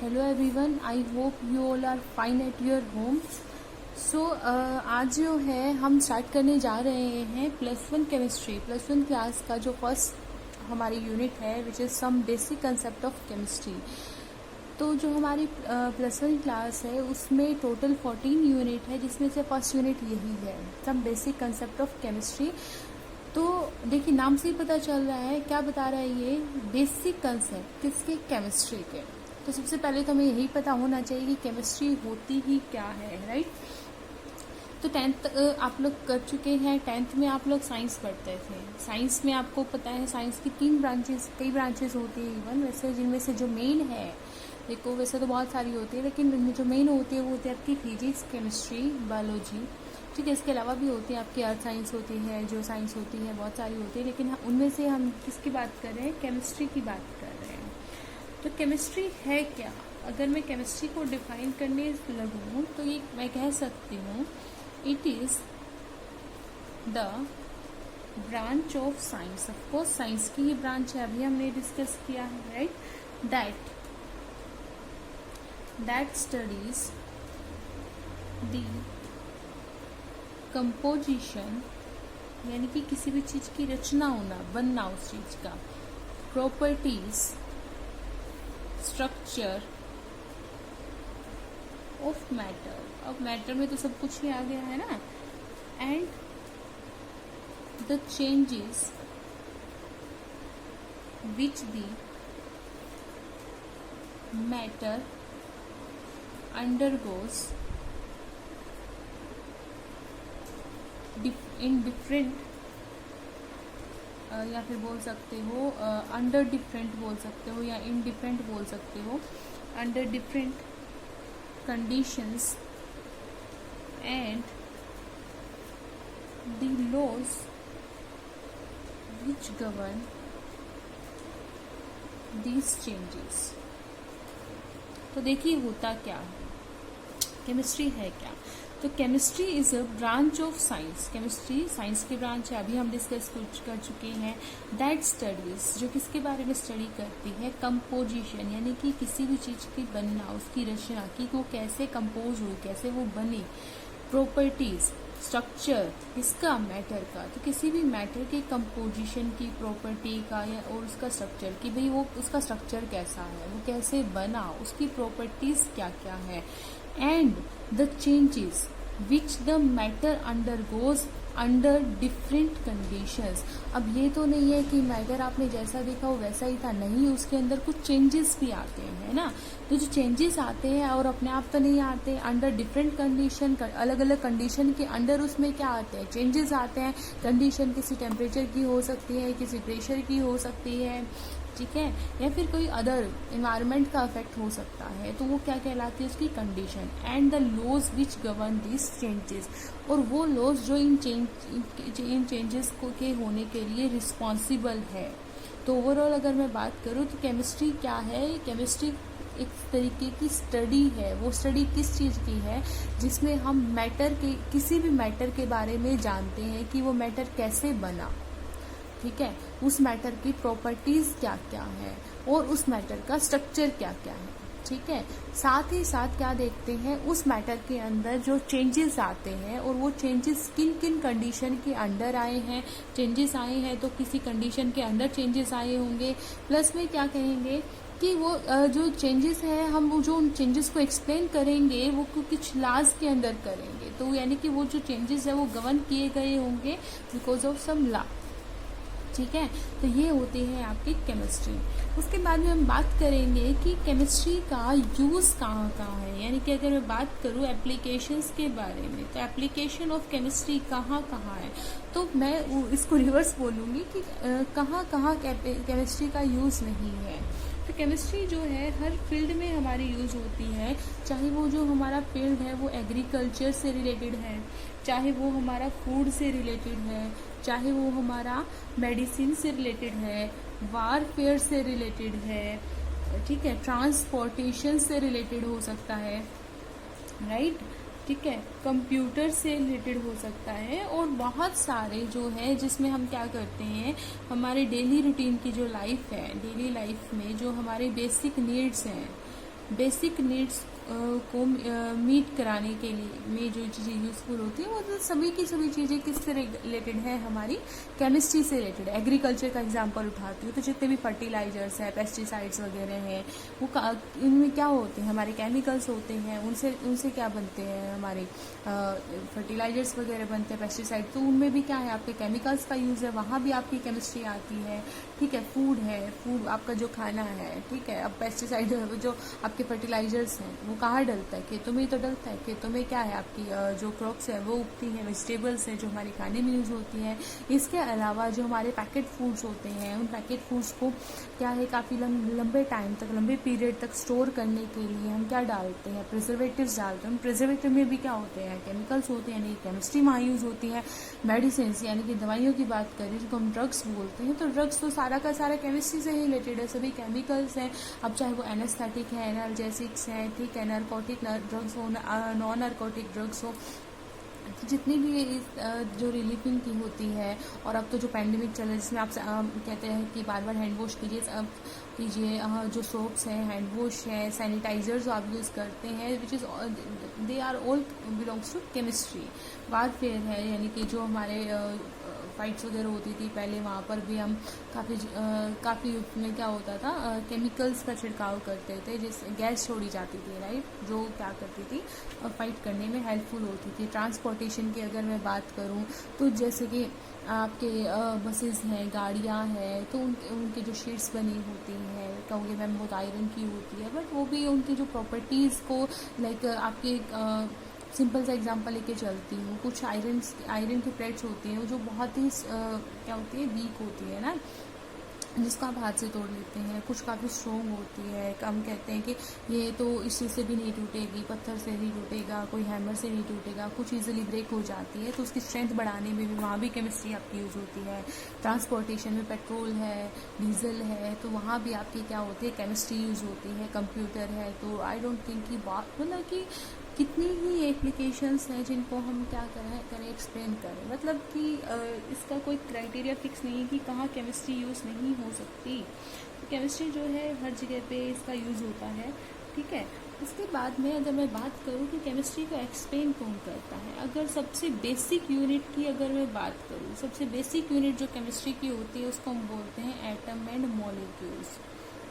Hello everyone, I hope you all are fine at your home. So आज जो है हम स्टार्ट करने जा रहे हैं +1 केमिस्ट्री +1 क्लास का जो फर्स्ट हमारी यूनिट है which is some basic concept of chemistry. तो जो हमारी +1 क्लास है उसमें टोटल 14 यूनिट है, जिसमें से फर्स्ट यूनिट यही है, some basic concept of chemistry. तो देखिए नाम से ही पता चल रहा है क्या बता रहा है, ये बेसिक कंसेप्ट किसके, केमिस्ट्री के। तो सबसे पहले तो हमें यही पता होना चाहिए कि केमिस्ट्री होती ही क्या है, राइट। तो 10th आप लोग कर चुके हैं। 10th में आप लोग साइंस पढ़ते थे। साइंस में आपको पता है साइंस की कई ब्रांचेस होती है इवन, वैसे जिनमें से जो मेन है, देखो वैसे तो बहुत सारी होती है लेकिन इनमें जो मेन होती है वो होती है आपकी फिजिक्स, केमिस्ट्री, बायोलॉजी, ठीक है। इसके अलावा भी होती है आपकी अर्थ साइंस होती है, जो साइंस होती है, बहुत सारी होती है, लेकिन उनमें से हम किसकी बात कर रहे हैं, केमिस्ट्री की बात कर रहे हैं। तो केमिस्ट्री है क्या? अगर मैं केमिस्ट्री को डिफाइन करने लगूँ तो ये मैं कह सकती हूँ, it is the branch of science. Of course science की ही ब्रांच है, अभी हमने डिस्कस किया है, right. That studies the composition, यानी कि किसी भी चीज़ की रचना होना, बनना उस चीज़ का, प्रॉपर्टीज, स्ट्रक्चर ऑफ मैटर। अब मैटर में तो सब कुछ ही आ गया है ना। And the changes which the matter undergoes in different, या फिर बोल सकते हो अंडर डिफरेंट बोल सकते हो, या इन डिफरेंट बोल सकते हो, under different conditions and the laws which govern these changes. तो देखिए होता क्या है, केमिस्ट्री है क्या। तो chemistry is a branch of science. Chemistry science की ब्रांच है, अभी हम डिस्कस कर चुके हैं। दैट स्टडीज, जो किसके बारे में स्टडी करती है, कंपोजिशन, यानी कि किसी भी चीज़ की बनना, उसकी रचना, कि वो कैसे कंपोज हुई, कैसे वो बनी, प्रॉपर्टीज, स्ट्रक्चर किसका, मैटर का। तो किसी भी मैटर के कंपोजिशन की, प्रॉपर्टी का, या और उसका स्ट्रक्चर, कि भाई वो उसका स्ट्रक्चर कैसा है, वो कैसे बना, उसकी प्रॉपर्टीज क्या क्या है। And the changes which the matter undergoes under different conditions. अब ये तो नहीं है कि मैटर आपने जैसा देखा वो वैसा ही था, नहीं, उसके अंदर कुछ चेंजेस भी आते हैं ना। तो जो चेंजेस आते हैं और अपने आप तो नहीं आते, अंडर डिफरेंट कंडीशन, अलग अलग कंडीशन के अंडर उसमें क्या आते हैं, चेंजेस आते हैं। कंडीशन किसी टेम्परेचर की हो सकती है, किसी प्रेशर की हो सकती है, ठीक है, या फिर कोई अदर इन्वायरमेंट का इफेक्ट हो सकता है, तो वो क्या कहलाती है, उसकी condition. And the laws which govern this changes, और वो लॉज जो इन चेंजेस को के होने के लिए रिस्पॉन्सिबल है। तो ओवरऑल अगर मैं बात करूँ तो केमिस्ट्री क्या है, केमिस्ट्री एक तरीके की स्टडी है। वो स्टडी किस चीज़ की है, जिसमें हम मैटर के, किसी भी मैटर के बारे में जानते हैं कि वो मैटर कैसे बना, ठीक है, उस मैटर की प्रॉपर्टीज क्या क्या है और उस मैटर का स्ट्रक्चर क्या क्या है, ठीक है। साथ ही साथ क्या देखते हैं, उस मैटर के अंदर जो चेंजेस आते हैं और वो चेंजेस किन किन कंडीशन के अंडर आए हैं। चेंजेस आए हैं तो किसी कंडीशन के अंदर चेंजेस आए होंगे। प्लस में क्या कहेंगे कि वो जो चेंजेस है, हम वो जो उन चेंजेस को एक्सप्लेन करेंगे वो कुछ लॉज के अंदर करेंगे। तो यानी कि वो जो चेंजेस है वो गवर्न किए गए होंगे बिकॉज ऑफ सम लॉ, ठीक है। तो ये होती है आपकी केमिस्ट्री। उसके बाद में हम बात करेंगे कि केमिस्ट्री का यूज़ कहाँ कहाँ है, यानी कि अगर मैं बात करूँ एप्लीकेशंस के बारे में, तो एप्लीकेशन ऑफ केमिस्ट्री कहाँ कहाँ है। तो मैं इसको रिवर्स बोलूँगी कि कहाँ कहाँ केमिस्ट्री का यूज़ नहीं है। तो केमिस्ट्री जो है हर फील्ड में हमारी यूज़ होती है, चाहे वो जो हमारा फील्ड है वो एग्रीकल्चर से रिलेटेड है, चाहे वो हमारा फूड से रिलेटेड है, चाहे वो हमारा मेडिसिन से रिलेटेड है, वारफेयर से रिलेटेड है, ठीक है, ट्रांसपोर्टेशन से रिलेटेड हो सकता है, राइट। ठीक है, कंप्यूटर से रिलेटेड हो सकता है और बहुत सारे जो है जिसमें हम क्या करते हैं, हमारे डेली रूटीन की जो लाइफ है, डेली लाइफ में जो हमारे बेसिक नीड्स हैं, बेसिक नीड्स को मीट कराने के लिए में जो चीज़ें यूज़फुल होती हैं वो तो सभी की सभी चीज़ें किससे रिलेटेड है, हमारी केमिस्ट्री से रिलेटेड। एग्रीकल्चर का एग्जांपल उठाती हूँ तो जितने भी फर्टिलाइजर्स हैं, पेस्टिसाइड्स वगैरह हैं, वो इनमें क्या होते हैं, हमारे केमिकल्स होते हैं, उनसे उनसे क्या बनते हैं, हमारे फर्टिलाइजर्स वगैरह बनते हैं, पेस्टिसाइड, तो उनमें भी क्या है, आपके केमिकल्स का यूज़ है, वहाँ भी आपकी केमिस्ट्री आती है। ठीक है, फूड आपका जो खाना है, ठीक है, अब पेस्टिसाइड जो आपके फर्टिलाइजर्स हैं वो कहाँ डलता है, खेतों में ही तो डलता है। खेतों में क्या है, आपकी जो क्रॉप्स है वो उगती हैं, वेजिटेबल्स हैं जो हमारे खाने में यूज़ होती हैं। इसके अलावा जो हमारे पैकेट फूड्स होते हैं, उन पैकेट फूड्स को क्या है, काफ़ी लंबे टाइम तक, लंबे पीरियड तक स्टोर करने के लिए हम क्या डालते हैं, प्रिजर्वेटिव्स डालते हैं। प्रिजर्वेटिव में भी क्या होते हैं, केमिकल्स होते हैं, यानी केमिस्ट्री वहाँ यूज़ होती है। मेडिसिन यानी कि दवाइयों की बात करें जिसको हम ड्रग्स बोलते हैं, तो ड्रग्स तो सारा का सारा केमिस्ट्री से ही रिलेटेड है, सभी केमिकल्स हैं। अब चाहे वो एनेस्थेटिक है, एनाल्जेसिक्स हैं, ठीक है, नारकोटिक ड्रग्स हो, नॉन नारकोटिक ड्रग्स हो, जितनी भी जो रिलीफिंग की होती है। और अब तो जो पैंडेमिक चल रहा है जिसमें आप कहते हैं कि बार बार हैंड वॉश कीजिए, जो सोप्स हैं, हैंड वॉश है, सैनिटाइजर्स जो आप यूज़ करते हैं, which is they are all belongs to chemistry. Warfare है, यानी कि जो हमारे फाइट्स वगैरह होती थी पहले, वहाँ पर भी हम काफ़ी में क्या होता था, केमिकल्स का छिड़काव करते थे, जिससे गैस छोड़ी जाती थी, राइट, जो क्या करती थी, फाइट करने में हेल्पफुल होती थी। ट्रांसपोर्टेशन की अगर मैं बात करूँ तो जैसे कि आपके बसेस हैं, गाड़ियाँ हैं, तो उनके जो शीट्स बनी होती हैं, कहोगे मैम बहुत आयरन की होती है, बट वो भी उनकी जो प्रॉपर्टीज़ को, लाइक आपके सिंपल सा एग्जांपल लेके चलती हूँ, कुछ आयरन की प्लेट्स होती हैं जो बहुत ही क्या होती है, वीक होती है ना, जिसको आप हाथ से तोड़ लेते हैं। कुछ काफ़ी स्ट्रॉन्ग होती है, हम कहते हैं कि ये तो इस चीज़ से भी नहीं टूटेगी, पत्थर से नहीं टूटेगा, कोई हैमर से नहीं टूटेगा, कुछ इजीली ब्रेक हो जाती है, तो उसकी स्ट्रेंथ बढ़ाने में भी वहाँ भी केमिस्ट्री आपकी यूज़ होती है। ट्रांसपोर्टेशन में पेट्रोल है, डीजल है, तो वहाँ भी आपकी क्या होती है, केमिस्ट्री यूज़ होती है। कंप्यूटर है, तो आई डोंट थिंक कि बात मतलब कि कितनी ही एप्लीकेशंस हैं जिनको हम क्या करें एक्सप्लेन करें, मतलब कि इसका कोई क्राइटेरिया फिक्स नहीं है कि कहाँ केमिस्ट्री यूज़ नहीं हो सकती। तो केमिस्ट्री जो है हर जगह पे इसका यूज़ होता है, ठीक है। उसके बाद में अगर मैं बात करूँ कि केमिस्ट्री को एक्सप्लेन कौन करता है, अगर सबसे बेसिक यूनिट की अगर मैं बात करूँ, सबसे बेसिक यूनिट जो केमिस्ट्री की होती है उसको हम बोलते हैं एटम एंड मॉलिक्यूल्स।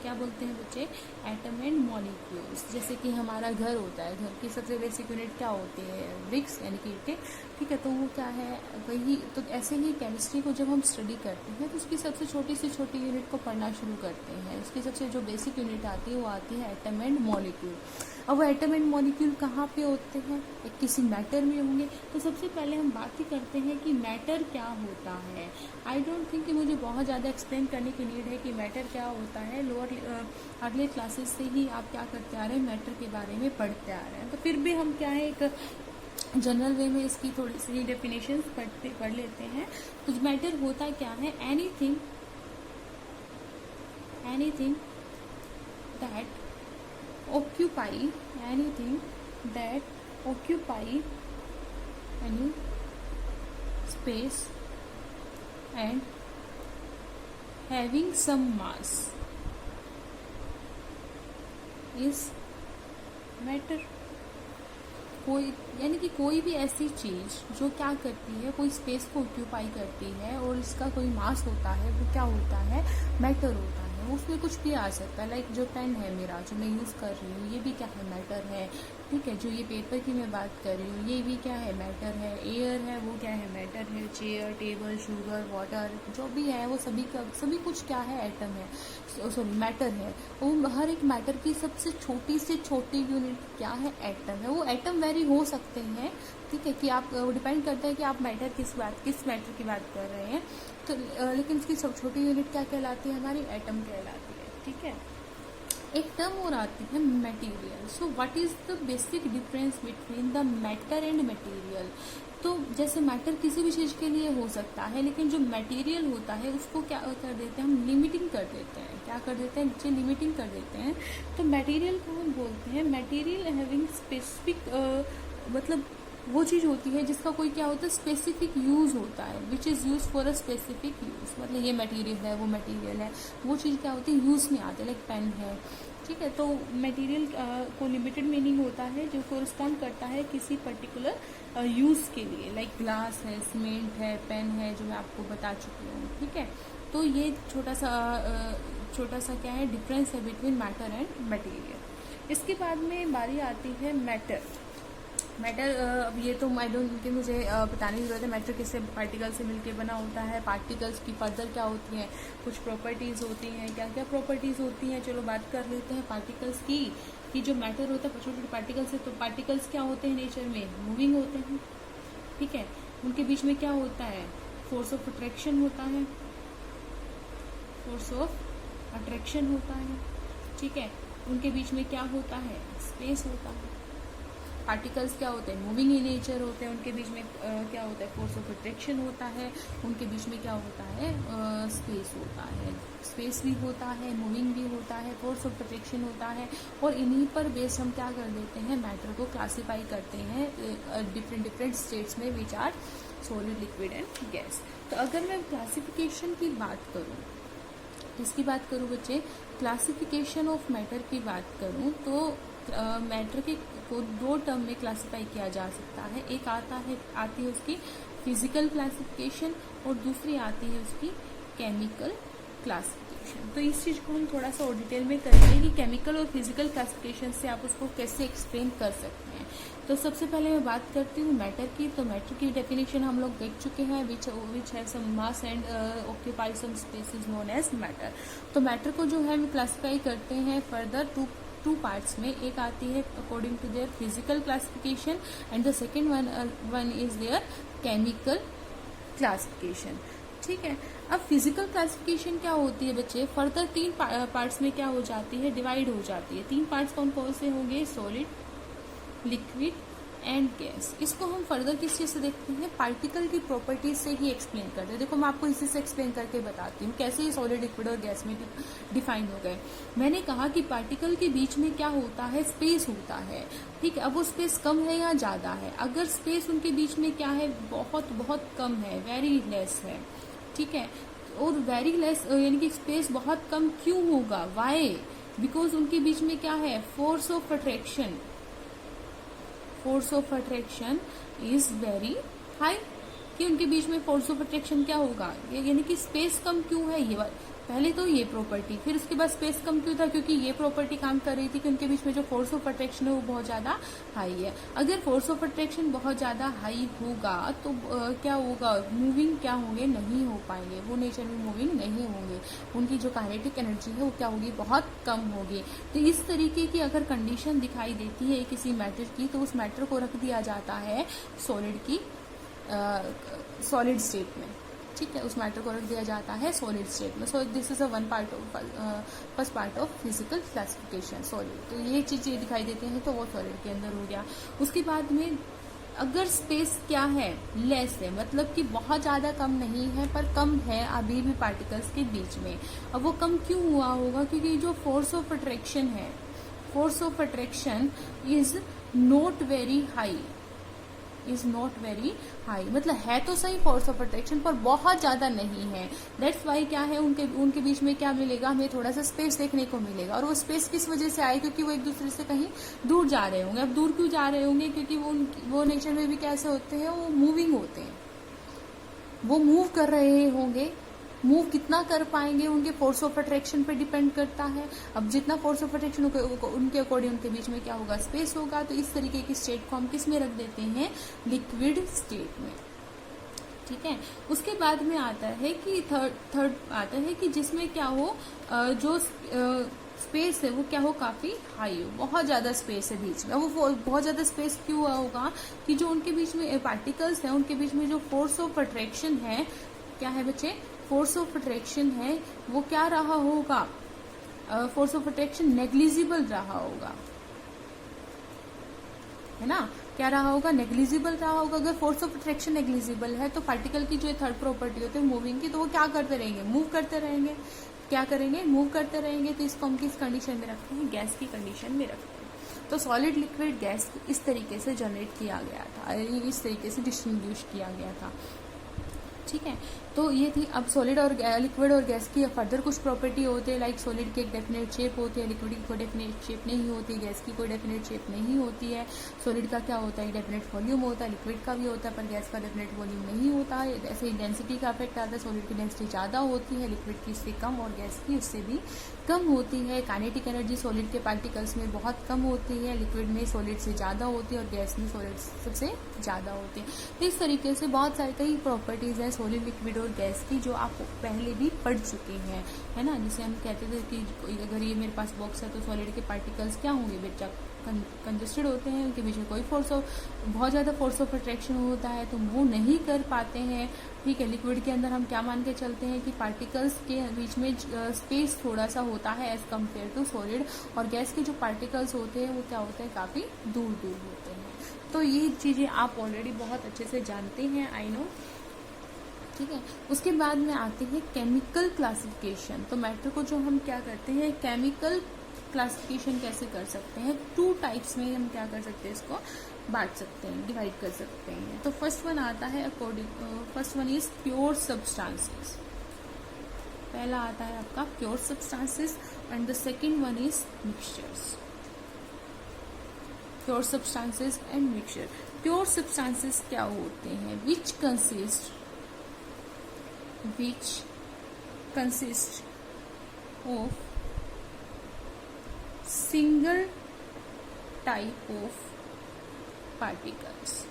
क्या बोलते हैं बच्चे, एटम एंड मॉलिक्यूल्स। जैसे कि हमारा घर होता है, घर की सबसे बेसिक यूनिट क्या होती है, ब्रिक्स यानी कि ईंटें, ठीक है, तो वो क्या है, वही तो ऐसे ही केमिस्ट्री को जब हम स्टडी करते हैं तो उसकी सबसे छोटी से छोटी यूनिट को पढ़ना शुरू करते हैं। उसकी सबसे जो बेसिक यूनिट आती है वो आती है एटम एंड मॉलिक्यूल। अब वो एटम एंड मॉलिक्यूल कहाँ पे होते हैं, किसी मैटर में होंगे। तो सबसे पहले हम बात ही करते हैं कि मैटर क्या होता है। आई डोंट थिंक कि मुझे बहुत ज़्यादा एक्सप्लेन करने की नीड है कि मैटर क्या होता है। अगले क्लासेस से ही आप क्या करते आ रहे हैं, मैटर के बारे में पढ़ते आ रहे हैं। तो फिर भी हम क्या है, एक जनरल वे में इसकी थोड़ी सी डेफिनेशंस पढ़ लेते हैं। कुछ मैटर होता क्या है, anything that occupy anything that occupy any space and having some mass is matter। कोई यानी कि कोई भी ऐसी चीज़ जो क्या करती है, कोई स्पेस को ऑक्यूपाई करती है और इसका कोई मास होता है, वो क्या होता है, मैटर होता है। उसमें कुछ भी आ सकता है, लाइक जो पेन है मेरा जो मैं यूज़ कर रही हूँ, ये भी क्या है, मैटर है, ठीक है। जो ये पेपर की मैं बात कर रही हूँ, ये भी क्या है, मैटर है। एयर है, वो क्या है, मैटर है। चेयर, टेबल, शुगर, वाटर, जो भी है वो सभी कुछ क्या है, एटम है, सॉरी मैटर है। वो हर एक मैटर की सबसे छोटी से छोटी यूनिट क्या है, एटम है। वो एटम वेरी हो सकते हैं, ठीक है, कि आप डिपेंड करता है कि आप मैटर किस मैटर की बात कर रहे हैं। तो लेकिन इसकी सब छोटी यूनिट क्या कहलाती है, हमारी एटम कहलाती है, ठीक है। एक टर्म और आती है material. So what is the basic difference between the matter and material. तो जैसे मैटर किसी भी चीज़ के लिए हो सकता है, लेकिन जो मटेरियल होता है उसको क्या कर देते हैं, हम लिमिटिंग कर देते हैं। क्या कर देते हैं बच्चे, लिमिटिंग कर देते हैं। तो मटेरियल को हम बोलते हैं मटेरियल हैविंग स्पेसिफिक, मतलब वो चीज़ होती है जिसका कोई क्या होता है, स्पेसिफिक यूज़ होता है, which is use for a specific use. मतलब ये मटेरियल है, वो मटेरियल है, वो चीज़ क्या होती है, यूज़ में आती है। लाइक पेन है, ठीक है। तो मटेरियल को लिमिटेड मीनिंग होता है जो कोरिस्पॉन्ड करता है किसी पर्टिकुलर यूज़ के लिए, लाइक ग्लास है, सीमेंट है, पेन है, जो मैं आपको बता चुकी हूँ। ठीक है, तो ये छोटा सा क्या है डिफरेंस है बिटवीन मैटर एंड मटेरियल। इसके बाद में बारी आती है मैटर। अब ये तो आई डोंट कि मुझे बताने की जरूरत है मैटर किससे पार्टिकल से मिलके बना होता है, पार्टिकल्स की फर्दर क्या होती हैं, कुछ प्रॉपर्टीज़ होती हैं, क्या क्या प्रॉपर्टीज़ होती हैं, चलो बात कर लेते हैं पार्टिकल्स की। कि जो मैटर होता है छोटे छोटे पार्टिकल्स है, तो पार्टिकल्स क्या होते हैं नेचर में, मूविंग होते हैं। ठीक है, उनके बीच में क्या होता है, फोर्स ऑफ अट्रैक्शन होता है, फोर्स ऑफ अट्रैक्शन होता है। ठीक है, उनके बीच में क्या होता है, स्पेस होता है। पार्टिकल्स क्या होते हैं, मूविंग इन नेचर होते हैं, उनके बीच में क्या होता है, फोर्स ऑफ अट्रैक्शन होता है, उनके बीच में क्या होता है, स्पेस होता है। स्पेस भी होता है, मूविंग भी होता है, फोर्स ऑफ अट्रैक्शन होता है, और इन्हीं पर बेस हम क्या कर देते हैं, मैटर को क्लासीफाई करते हैं डिफरेंट स्टेट्स में, which are solid, liquid and gas. तो अगर मैं क्लासिफिकेशन की बात करूँ, किसकी बात करूँ बच्चे, क्लासिफिकेशन ऑफ मैटर की बात करूँ, तो मैटर को दो टर्म में क्लासिफाई किया जा सकता है। एक आती है उसकी फिजिकल क्लासिफिकेशन, और दूसरी आती है उसकी केमिकल क्लासिफिकेशन। तो इस चीज़ को हम थोड़ा सा और डिटेल में करेंगे कि केमिकल और फिजिकल क्लासिफिकेशन से आप उसको कैसे एक्सप्लेन कर सकते हैं। तो सबसे पहले मैं बात करती हूँ मैटर की। तो मैटर की डेफिनेशन हम लोग देख चुके हैं, which have some mass and occupy some space is known as matter. तो मैटर को जो है हम क्लासिफाई करते हैं फर्दर टू पार्ट्स में। एक आती है according to their physical classification, and the second one is their chemical classification. ठीक है, अब फिजिकल क्लासिफिकेशन क्या होती है बच्चे, फर्दर तीन पार्ट्स में क्या हो जाती है, डिवाइड हो जाती है। तीन पार्ट्स कौन कौन से होंगे, सॉलिड, लिक्विड एंड गैस। इसको हम फर्दर किस चीज से देखते हैं, पार्टिकल की प्रॉपर्टीज से ही एक्सप्लेन करते हैं। देखो मैं आपको इसी से एक्सप्लेन करके बताती हूँ कैसे ये सॉलिड, लिक्विड और गैस में डिफाइन हो गए। मैंने कहा कि पार्टिकल के बीच में क्या होता है, स्पेस होता है। ठीक है, अब वो स्पेस कम है या ज्यादा है, अगर स्पेस उनके बीच में क्या है, बहुत बहुत कम है, वेरी लेस है। ठीक है, और वेरी लेस यानी कि स्पेस बहुत कम क्यों होगा, वाई, बिकॉज उनके बीच में क्या है, force of attraction is very high. कि उनके बीच में फोर्स ऑफ अट्रैक्शन क्या होगा, यानी कि स्पेस कम क्यों है, ये पहले तो ये प्रॉपर्टी, फिर उसके बाद स्पेस कम क्यों था, क्योंकि ये प्रॉपर्टी काम कर रही थी कि उनके बीच में जो फोर्स ऑफ अट्रैक्शन है वो बहुत ज्यादा हाई है। अगर फोर्स ऑफ अट्रैक्शन बहुत ज्यादा हाई होगा तो क्या होगा, मूविंग क्या होंगे, नहीं हो पाएंगे, वो नेचर में मूविंग नहीं होंगे, उनकी जो काइनेटिक एनर्जी है वो क्या होगी, बहुत कम होगी। तो इस तरीके की अगर कंडीशन दिखाई देती है किसी मैटर की, तो उस मैटर को रख दिया जाता है सॉलिड स्टेट में। ठीक है, उस मैटर को रख दिया जाता है सॉलिड स्टेट में। So this is first part of physical classification, solid. तो ये चीजें दिखाई देते हैं तो वो सॉलिड के अंदर हो गया। उसके बाद में अगर स्पेस क्या है, लेस है, मतलब कि बहुत ज्यादा कम नहीं है पर कम है अभी भी पार्टिकल्स के बीच में। अब वो कम क्यों हुआ होगा, क्योंकि जो फोर्स ऑफ अट्रैक्शन है, force of attraction is not very high, मतलब है तो सही फोर्स ऑफ अट्रैक्शन पर बहुत ज्यादा नहीं है। दैट्स वाई क्या है, उनके बीच में क्या मिलेगा, हमें थोड़ा सा स्पेस देखने को मिलेगा। और वो स्पेस किस वजह से आए, क्योंकि वो एक दूसरे से कहीं दूर जा रहे होंगे। अब दूर क्यों जा रहे होंगे, क्योंकि वो नेचर में भी कैसे होते हैं, वो मूविंग होते हैं, वो मूव कर रहे होंगे। मूव कितना कर पाएंगे उनके फोर्स ऑफ अट्रैक्शन पे डिपेंड करता है। अब जितना फोर्स ऑफ अट्रैक्शन उनके अकॉर्डिंग उनके बीच में क्या होगा, स्पेस होगा। तो इस तरीके की स्टेट को हम किस में रख देते हैं, लिक्विड स्टेट में। ठीक है, उसके बाद में आता है कि थर्ड आता है कि जिसमें क्या हो, जो स्पेस है वो क्या हो, काफी हाई हो, बहुत ज्यादा स्पेस है बीच में। वो बहुत ज्यादा स्पेस क्यों हुआ होगा कि जो उनके बीच में पार्टिकल्स हैं उनके बीच में जो फोर्स ऑफ अट्रैक्शन है, क्या है बच्चे, फोर्स ऑफ अट्रैक्शन है वो क्या रहा होगा, फोर्स ऑफ अट्रैक्शन नेग्लिजिबल रहा होगा, है ना, क्या रहा होगा, नेग्लिजिबल रहा होगा। अगर फोर्स ऑफ अट्रैक्शन नेग्लिजिबल है तो पार्टिकल की जो थर्ड प्रॉपर्टी होती है मूविंग की, तो वो क्या करते रहेंगे, मूव करते रहेंगे। क्या करेंगे, मूव करते रहेंगे। तो इसको हम किस कंडीशन में रखते हैं, गैस की कंडीशन में रखते हैं। तो सॉलिड, लिक्विड, गैस इस तरीके से जनरेट किया गया था, इस तरीके से डिस्टिंग्विश किया गया था। ठीक है, तो ये थी। अब सॉलिड और लिक्विड और गैस की फर्दर कुछ प्रॉपर्टी होते हैं, लाइक सॉलिड की एक डेफिनेट शेप होती है, लिक्विड की कोई डेफिनेट शेप नहीं होती, गैस की कोई डेफिनेट शेप नहीं होती है। सॉलिड का क्या होता है, डेफिनेट वॉल्यूम होता है, लिक्विड का भी होता है, पर गैस का डेफिनेट वॉल्यूम नहीं होता है। ऐसे ही डेंसिटी का इफेक्ट आता है, सॉलिड की डेंसिटी ज़्यादा होती है, लिक्विड की उससे कम, और गैस की उससे भी कम होती है। काइनेटिक एनर्जी सॉलिड के पार्टिकल्स में बहुत कम होती है, लिक्विड में सॉलिड से ज़्यादा होती है, और गैस में सॉलिड सबसे ज़्यादा होती है। तो इस तरीके से बहुत सारी कई प्रॉपर्टीज़ हैं सॉलिड, लिक्विड और गैस की, जो आप पहले भी पढ़ चुके हैं, है ना। जिसे हम कहते थे कि अगर ये मेरे पास बॉक्स है तो सॉलिड के पार्टिकल्स क्या होंगे बेटा, कंजस्टेड होते हैं, उनके बीच में कोई बहुत ज़्यादा फोर्स ऑफ अट्रैक्शन होता है तो मूव नहीं कर पाते हैं, ठीक है। लिक्विड के अंदर हम क्या मान के चलते हैं कि पार्टिकल्स के बीच में स्पेस थोड़ा सा होता है एज कम्पेयर टू सॉलिड, और गैस के जो पार्टिकल्स होते हैं वो क्या होते हैं, काफ़ी दूर दूर होते हैं। तो ये चीज़ें आप ऑलरेडी बहुत अच्छे से जानते हैं, आई नो, ठीक है। उसके बाद में आते हैं केमिकल क्लासिफिकेशन। तो मैटर को जो हम क्या करते हैं, केमिकल क्लासिफिकेशन कैसे कर सकते हैं, 2 टाइप्स में हम क्या कर सकते हैं, इसको बांट सकते हैं, डिवाइड कर सकते हैं। तो फर्स्ट वन आता है first one is pure substances. पहला आता है आपका pure substances, and the second one is mixtures. Pure substances and mixture. Pure substances क्या होते हैं, which consist of single type of particles,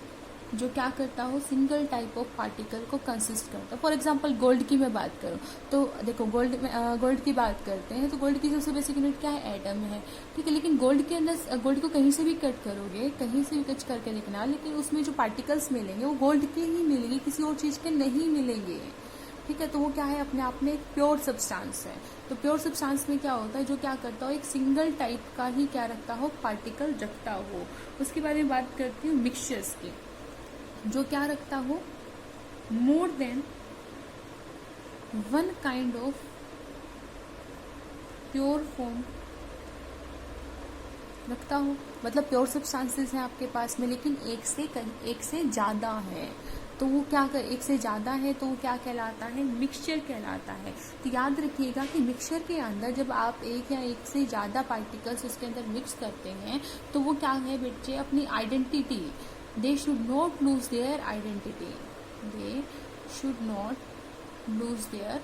जो क्या करता हो, सिंगल टाइप ऑफ पार्टिकल को कंसिस्ट करता है। फॉर एग्जांपल गोल्ड की मैं बात करूं तो देखो, गोल्ड की बात करते हैं तो गोल्ड की सबसे बेसिक यूनिट क्या है, एटम है, ठीक है। लेकिन गोल्ड के अंदर, गोल्ड को कहीं से भी कट करोगे, कहीं से भी कट करके लिखना, लेकिन उसमें जो पार्टिकल्स मिलेंगे वो गोल्ड के ही मिलेंगे, किसी और चीज़ के नहीं मिलेंगे, ठीक है। तो वो क्या है, अपने आप में एक प्योर सब्सटेंस है। तो प्योर सब्सटेंस में क्या होता है, जो क्या करता हो, एक सिंगल टाइप का ही क्या रखता हो, पार्टिकल रखता हो। उसके बारे में बात करती हूँ मिक्सचर्स की, जो क्या रखता हो, more than one kind of pure form रखता हो। मतलब प्योर सब्सटेंसेस हैं आपके पास में, लेकिन एक से ज़्यादा है, तो वो क्या कर, एक से ज़्यादा है तो वो क्या कहलाता है, मिक्सचर कहलाता है। तो याद रखिएगा कि मिक्सचर के अंदर जब आप एक या एक से ज़्यादा पार्टिकल्स उसके अंदर मिक्स करते हैं तो वो क्या है बच्चे, अपनी identity, they should not lose their identity, they should not lose their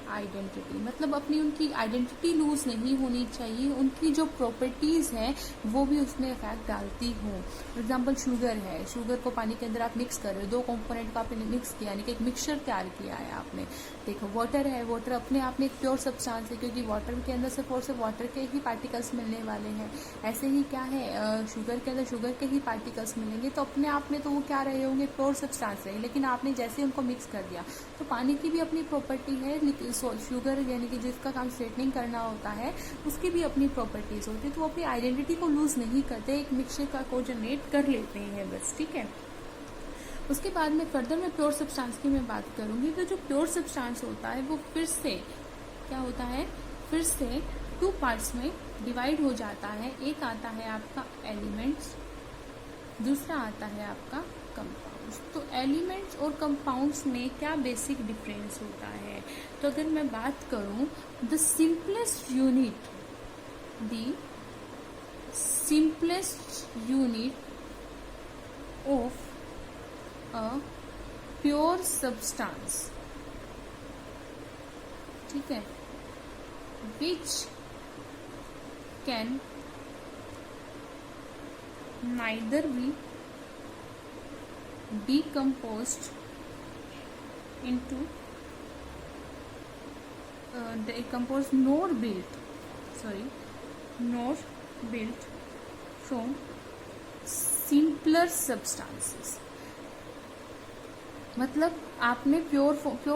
identity, मतलब अपनी उनकी आइडेंटिटी लूज नहीं होनी चाहिए, उनकी जो प्रॉपर्टीज हैं वो भी उसमें इफेक्ट डालती हो। फॉर एग्जांपल शुगर है, शुगर को पानी के अंदर आप मिक्स कर रहे हो, 2 कंपोनेंट का आपने मिक्स किया, यानी कि एक मिक्सचर तैयार किया है आपने। देखो वाटर है, वाटर अपने आप में एक प्योर सब्सटेंस है, क्योंकि वाटर के अंदर सिर्फ और सिर्फ वाटर के ही पार्टिकल्स मिलने वाले हैं। ऐसे ही क्या है, शुगर के अंदर शुगर के ही पार्टिकल्स मिलेंगे, तो अपने आप में तो वो क्या रहे होंगे, प्योर सब्सटेंस रहे। लेकिन आपने जैसे उनको मिक्स कर दिया, तो पानी की भी अपनी प्रॉपर्टी है, शुगर यानी कि जिसका काम स्ट्रेटनिंग करना होता है उसकी भी अपनी प्रॉपर्टीज होती है, तो वो अपनी आइडेंटिटी को लूज नहीं करते, एक मिक्सचर का को जनरेट कर लेते हैं बस, ठीक है। उसके बाद में फर्दर में प्योर सब्सटेंस की मैं बात करूंगी। तो जो प्योर सब्सटेंस होता है वो फिर से क्या होता है, फिर से 2 पार्ट्स में डिवाइड हो जाता है। एक आता है आपका एलिमेंट्स, दूसरा आता है आपका कंपाउंड्स। तो एलिमेंट्स और कंपाउंड्स में क्या बेसिक डिफरेंस होता है, तो अगर मैं बात करूं, the simplest unit of a pure substance, ठीक है, which can neither be decomposed into decomposed nor built from simpler substances। मतलब आपने प्योर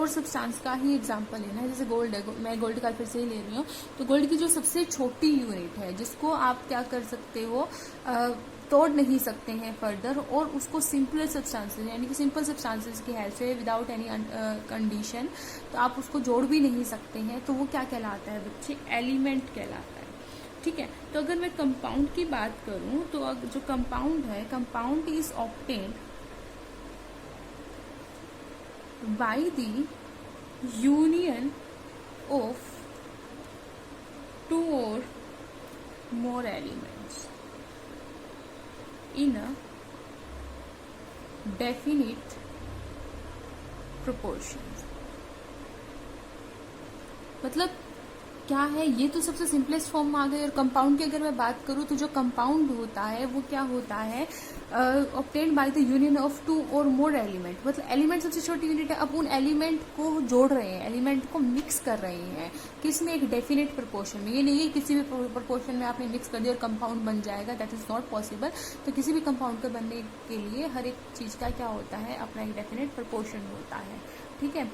सब्सटेंस का ही एग्जांपल लेना है। जैसे गोल्ड है, मैं गोल्ड का फिर से ही ले रही हूँ, तो गोल्ड की जो सबसे छोटी यूनिट है जिसको आप क्या कर सकते हो, तोड़ नहीं सकते हैं फर्दर, और उसको सिंपल सब्सटेंसेस यानी कि सिंपल सब्सटेंसेस की हेल्प से विदाउट एनी कंडीशन तो आप उसको जोड़ भी नहीं सकते हैं, तो वो क्या कहलाता है बच्चे, एलिमेंट कहलाता है, ठीक है। तो अगर मैं कंपाउंड की बात करूं तो जो कंपाउंड है, compound is obtained by the union of two or more elements in a definite proportions. मतलब क्या है, ये तो सबसे सिंपलेस्ट फॉर्म में आ गई। और कंपाउंड की अगर मैं बात करूँ तो जो कंपाउंड होता है वो क्या होता है, obtained by the union of two or more element. मतलब एलिमेंट सबसे छोटी यूनिट है, अब उन एलिमेंट को जोड़ रहे हैं, एलिमेंट को मिक्स कर रहे हैं, किसमें, एक डेफिनेट प्रोपोर्शन में। ये नहीं है किसी भी प्रोपोर्शन में आपने मिक्स कर दिया और कंपाउंड बन जाएगा, दैट इज नॉट पॉसिबल। तो किसी भी कंपाउंड के बनने के लिए हर एक चीज का क्या होता है, अपना एक डेफिनेट प्रोपोर्शन होता है, ठीक है।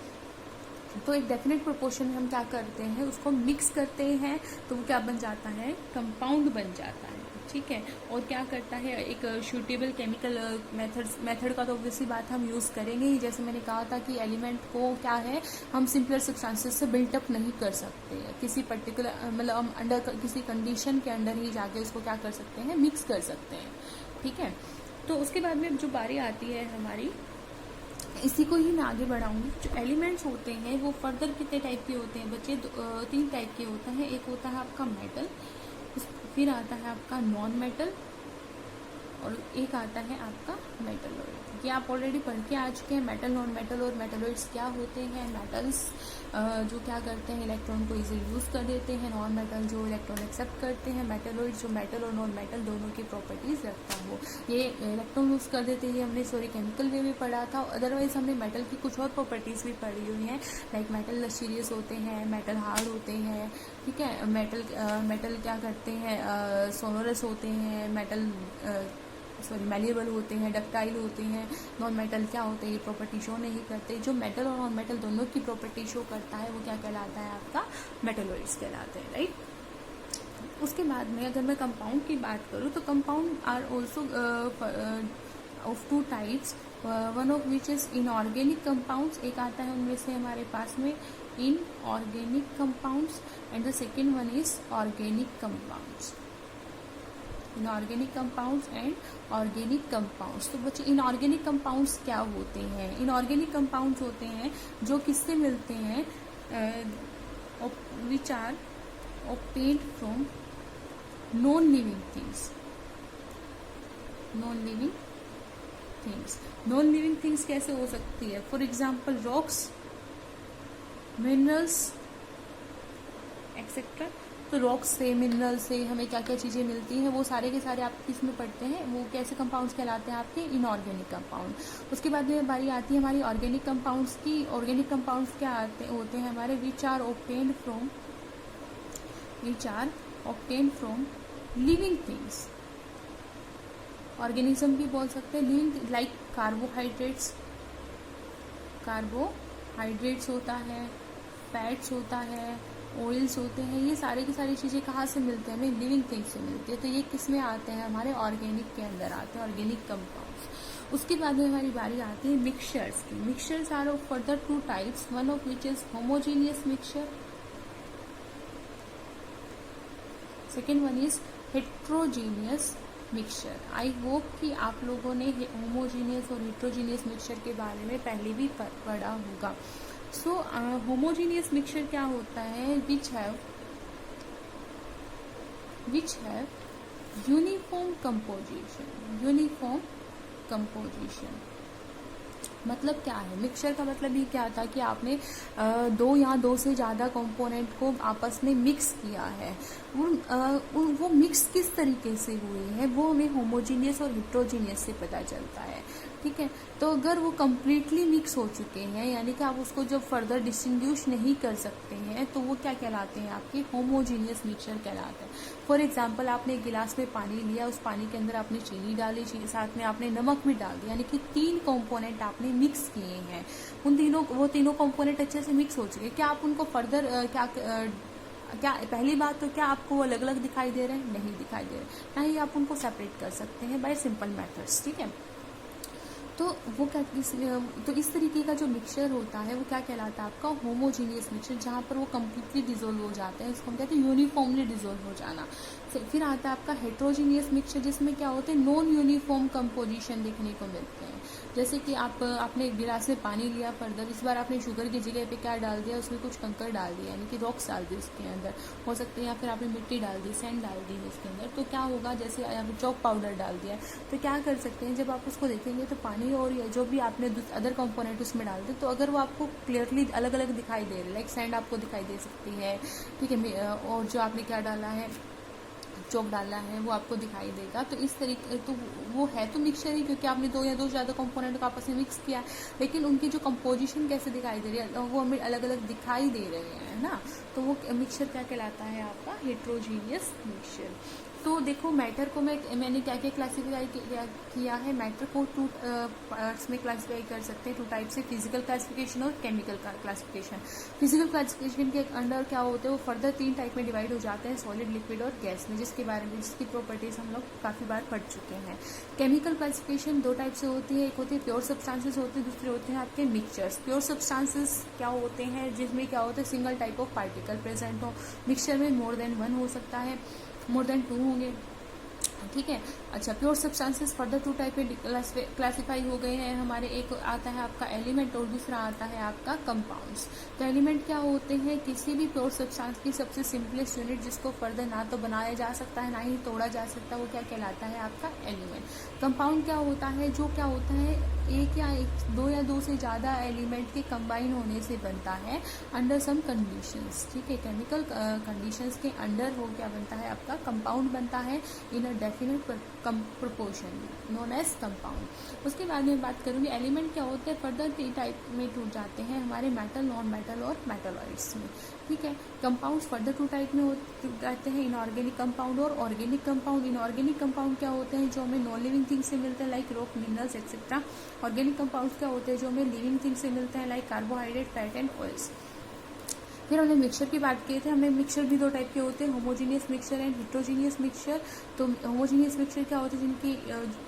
तो एक डेफिनेट प्रोपोर्शन में हम क्या करते हैं, उसको मिक्स करते हैं, तो वो क्या बन जाता है, कंपाउंड बन जाता है, ठीक है। और क्या करता है, एक सूटेबल केमिकल मेथड का तो ऑब्वियसली बात हम यूज़ करेंगे ही। जैसे मैंने कहा था कि एलिमेंट को क्या है, हम सिंपलर सब्सटेंसेस से बिल्टअप नहीं कर सकते, किसी पर्टिकुलर मतलब हम अंडर किसी कंडीशन के अंडर ही जाके उसको क्या कर सकते हैं, मिक्स कर सकते हैं, ठीक है। तो उसके बाद में जो बारी आती है हमारी, इसी को ही मैं आगे बढ़ाऊंगी। जो एलिमेंट्स होते हैं वो फर्दर कितने टाइप के होते हैं बच्चे, 3 टाइप के होते हैं। एक होता है आपका मेटल, फिर आता है आपका नॉन मेटल, और एक आता है आपका मेटलॉइड। ये आप ऑलरेडी पढ़ के आ चुके हैं, मेटल, नॉन मेटल और मेटलॉइड्स क्या होते हैं। मेटल्स जो क्या करते हैं, इलेक्ट्रॉन को इजीली यूज कर देते हैं, नॉन मेटल जो इलेक्ट्रॉन एक्सेप्ट करते हैं, मेटलॉइड जो मेटल और नॉन मेटल दोनों की प्रॉपर्टीज रखता हो, ये इलेक्ट्रॉन यूज कर देते हैं। हमने केमिकल वे में पढ़ा था। अदरवाइज हमने मेटल की कुछ और प्रॉपर्टीज भी पढ़ी हुई हैं, लाइक मेटल लशीरियस होते हैं, मेटल हार्ड होते हैं, ठीक है। मेटल क्या करते हैं, सोनोरस होते हैं, मैलिएबल होते हैं, डक्टाइल होते हैं। नॉन मेटल क्या होते हैं, ये प्रॉपर्टी शो नहीं करते। जो मेटल और नॉन मेटल दोनों की प्रॉपर्टी शो करता है वो क्या कहलाता है, आपका मेटलॉइड्स कहलाते हैं, राइट। उसके बाद में अगर मैं कंपाउंड की बात करूँ तो compound are also of 2 types, one of which is inorganic compounds. एक आता है उनमें से हमारे पास में inorganic compounds, and the second one is organic compounds. Inorganic compounds and organic compounds. तो बच्चे इनऑर्गेनिक कंपाउंड्स क्या होते हैं, इनऑर्गेनिक कंपाउंड्स होते हैं जो किससे मिलते हैं, which are obtained from non living things. Non living things, non living things कैसे हो सकती है, for example rocks, minerals etcetera. तो रॉक्स से, मिनरल से हमें क्या क्या चीज़ें मिलती हैं, वो सारे के सारे आप किसमें पढ़ते हैं, वो कैसे कंपाउंड्स कहलाते हैं, आपके इनऑर्गेनिक कंपाउंड। उसके बाद में बारी आती है हमारी ऑर्गेनिक कंपाउंड्स की। ऑर्गेनिक कंपाउंड्स क्या होते हैं हमारे, which are obtained from living things. Organism भी बोल सकते हैं, लिविंग, लाइक कार्बोहाइड्रेट्स होता है, फैट्स होता है, ऑयल्स होते हैं। ये सारे की सारी चीज़ें कहाँ से मिलते हैं, हमें लिविंग थिंग्स से मिलती है। तो ये किस में आते हैं, हमारे ऑर्गेनिक के अंदर आते हैं, ऑर्गेनिक कंपाउंड्स। उसके बाद में हमारी बारी आती है मिक्सचर्स की। Mixtures are of further 2 types, one of which is homogeneous mixture, second one is heterogeneous mixture. I hope कि आप लोगों ने होमोजीनियस और हेट्रोजीनियस मिक्सचर के बारे में पहले भी पढ़ा होगा। सो होमोजीनियस मिक्सचर क्या होता है, विच हैव यूनिफॉर्म कंपोजिशन। मतलब क्या है, मिक्सचर का मतलब ये क्या था कि आपने 2 या 2 से ज़्यादा कंपोनेंट को आपस में मिक्स किया है। वो मिक्स किस तरीके से हुए हैं वो हमें होमोजीनियस और हेट्रोजीनियस से पता चलता है, ठीक है। तो अगर वो कम्प्लीटली मिक्स हो चुके हैं, यानी कि आप उसको जब फर्दर डिस्टिंग्विश नहीं कर सकते हैं, तो वो क्या कहलाते हैं, आपके होमोजीनियस मिक्सचर कहलाते हैं। फॉर एग्जाम्पल, आपने एक गिलास में पानी लिया, उस पानी के अंदर आपने चीनी डाली, साथ में आपने नमक भी डाल दिया, यानी कि 3 कंपोनेंट आपने मिक्स किए हैं। वो तीनों कंपोनेंट अच्छे से मिक्स हो चुके हैं। क्या आप उनको फर्दर क्या पहली बात तो क्या आपको वो अलग अलग दिखाई दे रहे हैं, नहीं दिखाई दे रहे, ना ही आप उनको सेपरेट कर सकते हैं बाय सिंपल मेथड्स, ठीक है। तो वो क्या तो इस तरीके का जो मिक्सचर होता है वो क्या कहलाता है, आपका होमोजीनियस मिक्सचर, जहाँ पर वो कम्प्लीटली डिजोल्व हो जाते हैं। इसको हम कहते हैं यूनिफॉर्मली डिजोल्व हो जाना। फिर आता है आपका हेट्रोजीनियस मिक्सचर, जिसमें क्या होते हैं नॉन यूनिफॉर्म कंपोजिशन देखने को मिलते हैं। जैसे कि आपने एक गिलास में पानी लिया, फर्दर इस बार आपने शुगर की जगह पे क्या डाल दिया, उसमें कुछ कंकर डाल दिया, यानी कि रॉक्स डाल दी उसके अंदर, हो सकते हैं, या फिर आपने मिट्टी डाल दी, सैंड डाल दी है उसके अंदर। तो क्या होगा, जैसे आपने चॉक पाउडर डाल दिया, तो क्या कर सकते हैं, जब आप उसको देखेंगे तो पानी और जो भी आपने अदर कंपोनेंट उसमें डाल दे, तो अगर वो आपको क्लियरली अलग अलग दिखाई दे रहे, लाइक सैंड आपको दिखाई दे सकती है, ठीक है, और जो आपने क्या डाला है, चॉक डाला है, वो आपको दिखाई देगा। तो इस तरीके, तो वो है तो मिक्सचर ही, क्योंकि आपने दो या दो ज़्यादा कंपोनेंट को आपस में मिक्स किया, लेकिन उनकी जो कंपोजिशन कैसे दिखाई दे रही है, वो हमें अलग अलग दिखाई दे रहे हैं ना। तो वो मिक्सचर क्या कहलाता है आपका, हेट्रोजीनियस मिक्सचर। तो देखो मैटर को मैंने क्या क्या क्लासीफाई किया है, मैटर को टू पार्ट्स में क्लासीफाई कर सकते हैं, टू टाइप से, फिजिकल क्लासिफिकेशन और केमिकल क्लासिफिकेशन। फिजिकल क्लासिफिकेशन के अंडर क्या होते हैं, वो फर्दर 3 टाइप में डिवाइड हो जाते हैं, सॉलिड, लिक्विड और गैस में, जिसके बारे में, जिसकी प्रॉपर्टीज हम लोग काफ़ी बार पढ़ चुके हैं। केमिकल क्लासिफिकेशन 2 टाइप से होती है, एक होती है प्योर सब्सटेंसेस होते हैं, दूसरे होते हैं आपके मिक्सचर्स। प्योर सब्सटेंसेस क्या होते हैं, जिसमें क्या होता है single type of particle present हो, मिक्सचर में मोर देन 1 हो सकता है, मोर देन 2 होंगे, ठीक है। अच्छा, प्योर सब्सटेंसेस फर्दर 2 टाइप में क्लासिफाई हो गए हैं हमारे। एक आता है आपका एलिमेंट और दूसरा आता है आपका कंपाउंड्स। तो एलिमेंट क्या होते हैं, किसी भी प्योर सब्सटेंस की सबसे सिंपलेस्ट यूनिट, जिसको फर्दर ना तो बनाया जा सकता है ना ही तोड़ा जा सकता, वो क्या कहलाता है आपका एलिमेंट। कंपाउंड क्या होता है, जो क्या होता है दो या दो से ज़्यादा एलिमेंट के कंबाइन होने से बनता है अंडर सम कंडीशंस, ठीक है। केमिकल कंडीशंस के अंडर वो क्या बनता है आपका कंपाउंड बनता है in a definite proportion known as compound. उसके बाद में बात करूँगी एलिमेंट क्या होते हैं, फर्दर 3 टाइप में टूट जाते हैं हमारे, मेटल, नॉन मेटल और मेटलॉइड्स में, ठीक है। कंपाउंड्स फर्दर 2 टाइप में टूट जाते हैं, इनऑर्गेनिक कंपाउंड और ऑर्गेनिक कंपाउंड। इनऑर्गेनिक कंपाउंड क्या होते हैं, जो हमें नॉन लिविंग थिंग्स से मिलते हैं, like rock, minerals etcetera. Organic compounds क्या होते हैं, जो हमें लिविंग थिंग्स से मिलते हैं, like carbohydrate, fat and oils. फिर हमने मिक्सचर की बात की थी, हमें मिक्सचर भी 2 टाइप के होते हैं, homogeneous mixture and heterogeneous mixture. तो होमोजीनियस मिक्सचर क्या होता है, जिनकी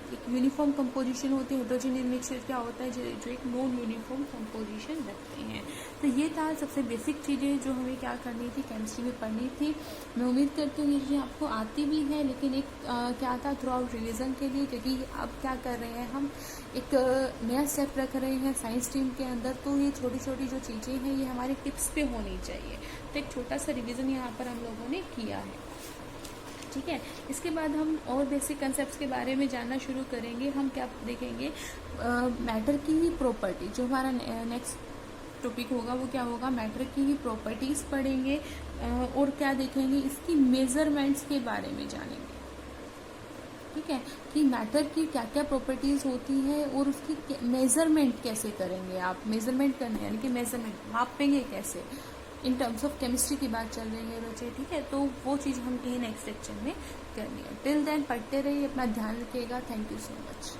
एक यूनिफॉर्म कंपोजिशन होती है। हेट्रोजीनियस मिक्सचर क्या होता है, जो एक नॉन यूनिफॉर्म कंपोजिशन रखते हैं। तो ये था सबसे बेसिक चीज़ें जो हमें क्या करनी थी, केमिस्ट्री में पढ़नी थी। मैं उम्मीद करती हूँ ये चीज़ें आपको आती भी है, लेकिन एक क्या था थ्रू आउट रिविज़न के लिए, क्योंकि अब क्या कर रहे हैं हम, एक नया स्टेप रख रहे हैं साइंस स्ट्रीम के अंदर। तो ये छोटी छोटी जो चीज़ें हैं ये हमारे टिप्स पे होनी चाहिए। तो एक छोटा सा रिवीजन यहाँ पर हम लोगों ने किया है, ठीक है। इसके बाद हम और बेसिक कंसेप्ट्स के बारे में जानना शुरू करेंगे। हम क्या देखेंगे, मैटर की ही प्रॉपर्टी, जो हमारा नेक्स्ट टॉपिक होगा वो क्या होगा, मैटर की ही प्रॉपर्टीज़ पढ़ेंगे, और क्या देखेंगे, इसकी मेजरमेंट्स के बारे में जानेंगे, ठीक है, कि मैटर की क्या क्या प्रॉपर्टीज़ होती है और उसकी मेजरमेंट कैसे करेंगे। आप मेजरमेंट करने, यानी कि मेजरमेंट मापेंगे कैसे, इन टर्म्स ऑफ केमिस्ट्री की बात चल रही है बच्चे, ठीक है। तो वो चीज़ हम कहीं नेक्स्ट लेक्चर में करनी है। टिल देन पढ़ते रहिए, अपना ध्यान रखिएगा। Thank you so much.